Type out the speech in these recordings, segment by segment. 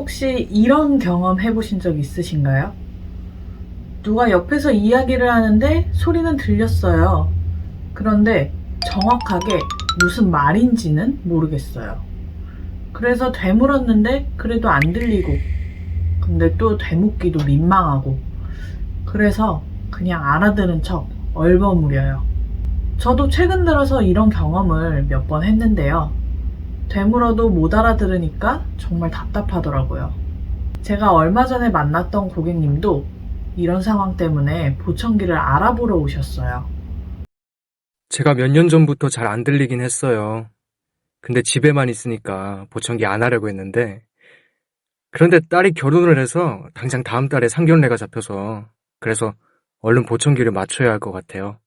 혹시 이런 경험 해보신 적 있으신가요? 누가 옆에서 이야기를 하는데 소리는 들렸어요. 그런데 정확하게 무슨 말인지는 모르겠어요. 그래서 되물었는데 그래도 안 들리고, 근데 또 되묻기도 민망하고, 그래서 그냥 알아들은 척 얼버무려요. 저도 최근 들어서 이런 경험을 몇 번 했는데요. 되물어도 못 알아들으니까 정말 답답하더라고요. 제가 얼마 전에 만났던 고객님도 이런 상황 때문에 보청기를 알아보러 오셨어요. 제가 몇 년 전부터 잘 안 들리긴 했어요. 근데 집에만 있으니까 보청기 안 하려고 했는데, 그런데 딸이 결혼을 해서 당장 다음 달에 상견례가 잡혀서, 그래서 얼른 보청기를 맞춰야 할 것 같아요.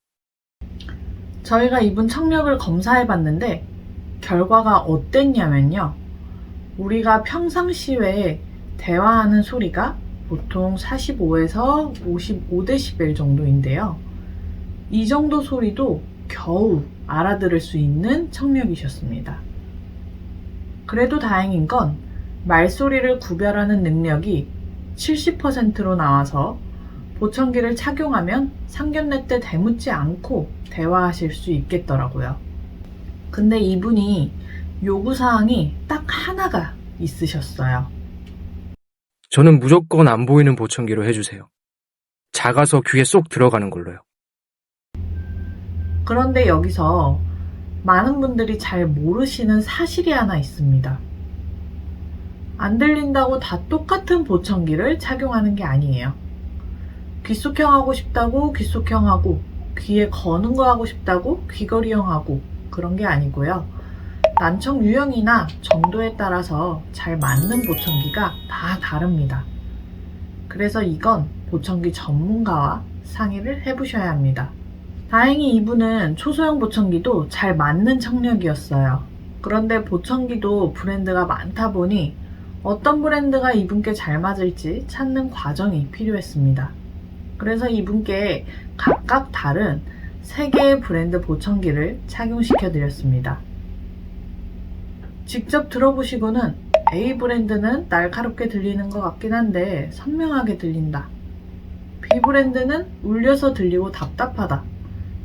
저희가 이분 청력을 검사해봤는데 결과가 어땠냐면요. 우리가 평상시에 대화하는 소리가 보통 45에서 55데시벨 정도인데요. 이 정도 소리도 겨우 알아들을 수 있는 청력이셨습니다. 그래도 다행인 건 말소리를 구별하는 능력이 70%로 나와서 보청기를 착용하면 상견례 때 대묻지 않고 대화하실 수 있겠더라고요. 근데 이분이 요구사항이 딱 하나가 있으셨어요. 저는 무조건 안 보이는 보청기로 해주세요. 작아서 귀에 쏙 들어가는 걸로요. 그런데 여기서 많은 분들이 잘 모르시는 사실이 하나 있습니다. 안 들린다고 다 똑같은 보청기를 착용하는 게 아니에요. 귓속형 하고 싶다고 귓속형 하고, 귀에 거는 거 하고 싶다고 귀걸이형 하고, 그런 게 아니고요. 난청 유형이나 정도에 따라서 잘 맞는 보청기가 다 다릅니다. 그래서 이건 보청기 전문가와 상의를 해보셔야 합니다. 다행히 이분은 초소형 보청기도 잘 맞는 청력이었어요. 그런데 보청기도 브랜드가 많다 보니 어떤 브랜드가 이분께 잘 맞을지 찾는 과정이 필요했습니다. 그래서 이분께 각각 다른 3개의 브랜드 보청기를 착용시켜 드렸습니다. 직접 들어보시고는 A 브랜드는 날카롭게 들리는 것 같긴 한데 선명하게 들린다. B 브랜드는 울려서 들리고 답답하다.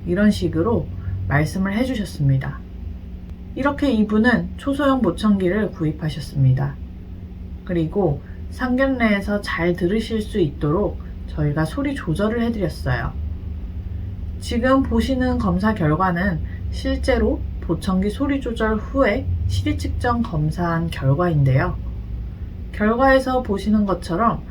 이런 식으로 말씀을 해주셨습니다. 이렇게 이분은 초소형 보청기를 구입하셨습니다. 그리고 상견례에서 잘 들으실 수 있도록 저희가 소리 조절을 해드렸어요. 지금 보시는 검사 결과는 실제로 보청기 소리 조절 후에 시리 측정 검사한 결과인데요. 결과에서 보시는 것처럼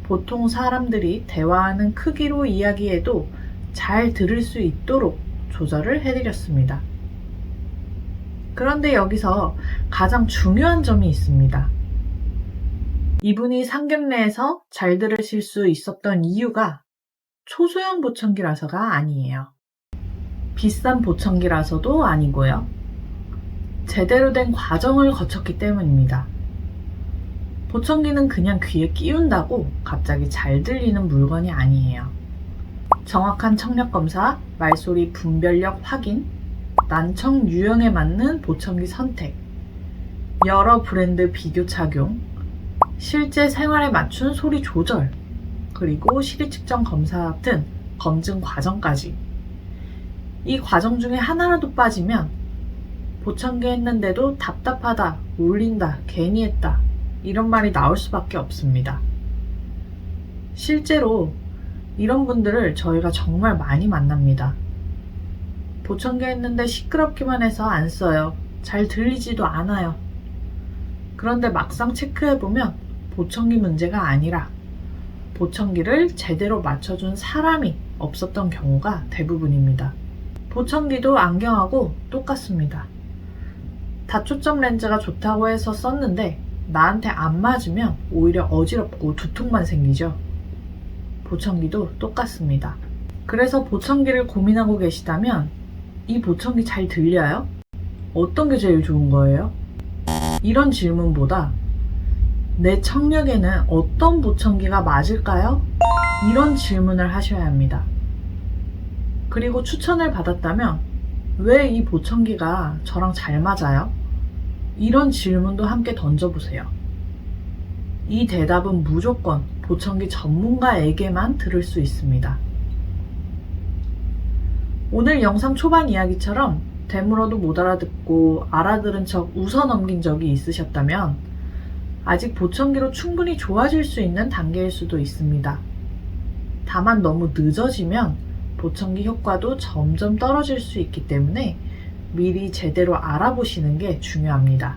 보통 사람들이 대화하는 크기로 이야기해도 잘 들을 수 있도록 조절을 해드렸습니다. 그런데 여기서 가장 중요한 점이 있습니다. 이분이 상견례에서 잘 들으실 수 있었던 이유가 초소형 보청기라서가 아니에요. 비싼 보청기라서도 아니고요. 제대로 된 과정을 거쳤기 때문입니다. 보청기는 그냥 귀에 끼운다고 갑자기 잘 들리는 물건이 아니에요. 정확한 청력 검사, 말소리 분별력 확인, 난청 유형에 맞는 보청기 선택, 여러 브랜드 비교 착용, 실제 생활에 맞춘 소리 조절, 그리고 시리 측정 검사 등 검증 과정까지. 이 과정 중에 하나라도 빠지면 보청기 했는데도 답답하다, 울린다, 괜히 했다 이런 말이 나올 수밖에 없습니다. 실제로 이런 분들을 저희가 정말 많이 만납니다. 보청기 했는데 시끄럽기만 해서 안 써요. 잘 들리지도 않아요. 그런데 막상 체크해보면 보청기 문제가 아니라 보청기를 제대로 맞춰준 사람이 없었던 경우가 대부분입니다. 보청기도 안경하고 똑같습니다. 다초점 렌즈가 좋다고 해서 썼는데 나한테 안 맞으면 오히려 어지럽고 두통만 생기죠. 보청기도 똑같습니다. 그래서 보청기를 고민하고 계시다면 이 보청기 잘 들려요? 어떤 게 제일 좋은 거예요? 이런 질문보다 내 청력에는 어떤 보청기가 맞을까요? 이런 질문을 하셔야 합니다. 그리고 추천을 받았다면 왜 이 보청기가 저랑 잘 맞아요? 이런 질문도 함께 던져보세요. 이 대답은 무조건 보청기 전문가에게만 들을 수 있습니다. 오늘 영상 초반 이야기처럼 되물어도 못 알아듣고 알아들은 척 웃어 넘긴 적이 있으셨다면 아직 보청기로 충분히 좋아질 수 있는 단계일 수도 있습니다. 다만 너무 늦어지면 보청기 효과도 점점 떨어질 수 있기 때문에 미리 제대로 알아보시는 게 중요합니다.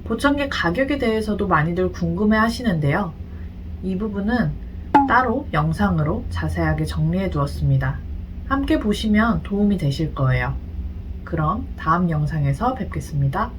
보청기 가격에 대해서도 많이들 궁금해 하시는데요. 이 부분은 따로 영상으로 자세하게 정리해 두었습니다. 함께 보시면 도움이 되실 거예요. 그럼 다음 영상에서 뵙겠습니다.